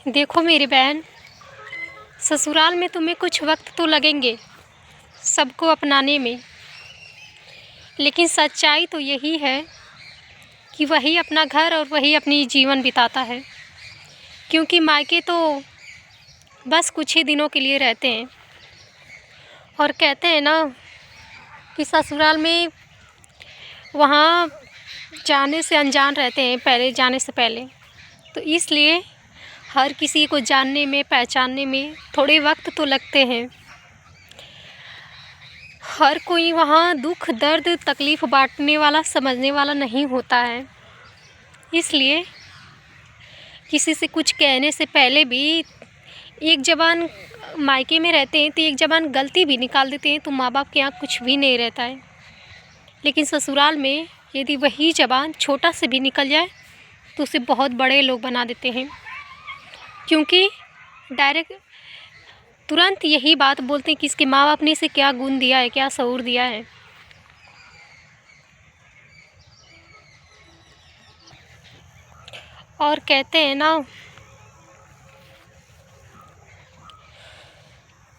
देखो मेरी बहन, ससुराल में तुम्हें कुछ वक्त तो लगेंगे सबको अपनाने में, लेकिन सच्चाई तो यही है कि वही अपना घर और वही अपनी जीवन बिताता है। क्योंकि मायके तो बस कुछ ही दिनों के लिए रहते हैं। और कहते हैं ना कि ससुराल में वहाँ जाने से अनजान रहते हैं, पहले जाने से पहले। तो इसलिए हर किसी को जानने में, पहचानने में थोड़े वक्त तो लगते हैं। हर कोई वहाँ दुख, दर्द, तकलीफ़ बाँटने वाला, समझने वाला नहीं होता है। इसलिए किसी से कुछ कहने से पहले भी एक ज़बान मायके में रहते हैं तो एक ज़बान गलती भी निकाल देते हैं, तो माँ बाप के यहाँ कुछ भी नहीं रहता है। लेकिन ससुराल में यदि वही ज़बान छोटा से भी निकल जाए तो उसे बहुत बड़े लोग बना देते हैं। क्योंकि डायरेक्ट तुरंत यही बात बोलते हैं कि इसके माँ बाप ने इसे क्या गुण दिया है, क्या शऊर दिया है। और कहते हैं ना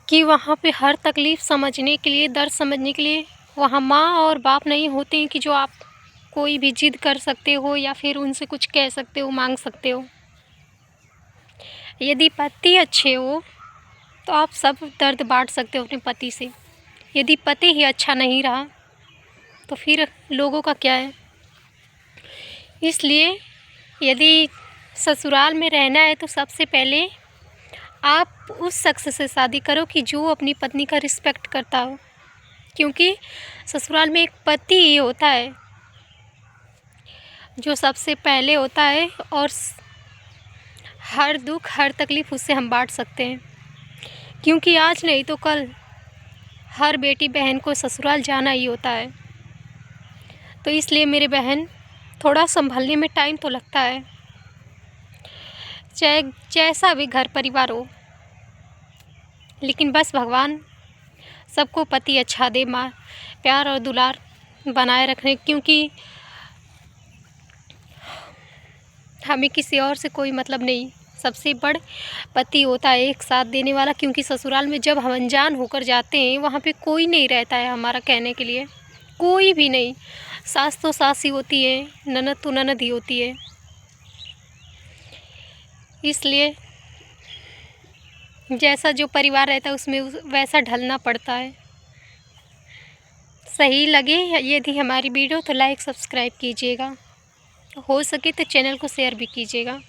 कि वहाँ पे हर तकलीफ़ समझने के लिए, दर्द समझने के लिए वहाँ माँ और बाप नहीं होते हैं कि जो आप कोई भी ज़िद कर सकते हो या फिर उनसे कुछ कह सकते हो, मांग सकते हो। यदि पति अच्छे हो तो आप सब दर्द बांट सकते हो अपने पति से। यदि पति ही अच्छा नहीं रहा तो फिर लोगों का क्या है। इसलिए यदि ससुराल में रहना है तो सबसे पहले आप उस शख्स से शादी करो कि जो अपनी पत्नी का रिस्पेक्ट करता हो। क्योंकि ससुराल में एक पति ही होता है जो सबसे पहले होता है और हर दुख, हर तकलीफ़ उससे हम बांट सकते हैं। क्योंकि आज नहीं तो कल हर बेटी बहन को ससुराल जाना ही होता है। तो इसलिए मेरी बहन, थोड़ा संभलने में टाइम तो लगता है, चाहे जैसा भी घर परिवार हो। लेकिन बस भगवान सबको पति अच्छा दे, माँ प्यार और दुलार बनाए रखने। क्योंकि हमें किसी और से कोई मतलब नहीं, सबसे बड़ पति होता है एक साथ देने वाला। क्योंकि ससुराल में जब हम अनजान होकर जाते हैं वहाँ पे कोई नहीं रहता है हमारा कहने के लिए, कोई भी नहीं। सास तो सास ही होती है, ननद तो ननद ही होती है। इसलिए जैसा जो परिवार रहता है उसमें वैसा ढलना पड़ता है। सही लगे यदि हमारी वीडियो तो लाइक सब्सक्राइब कीजिएगा, हो सके तो चैनल को शेयर भी कीजिएगा।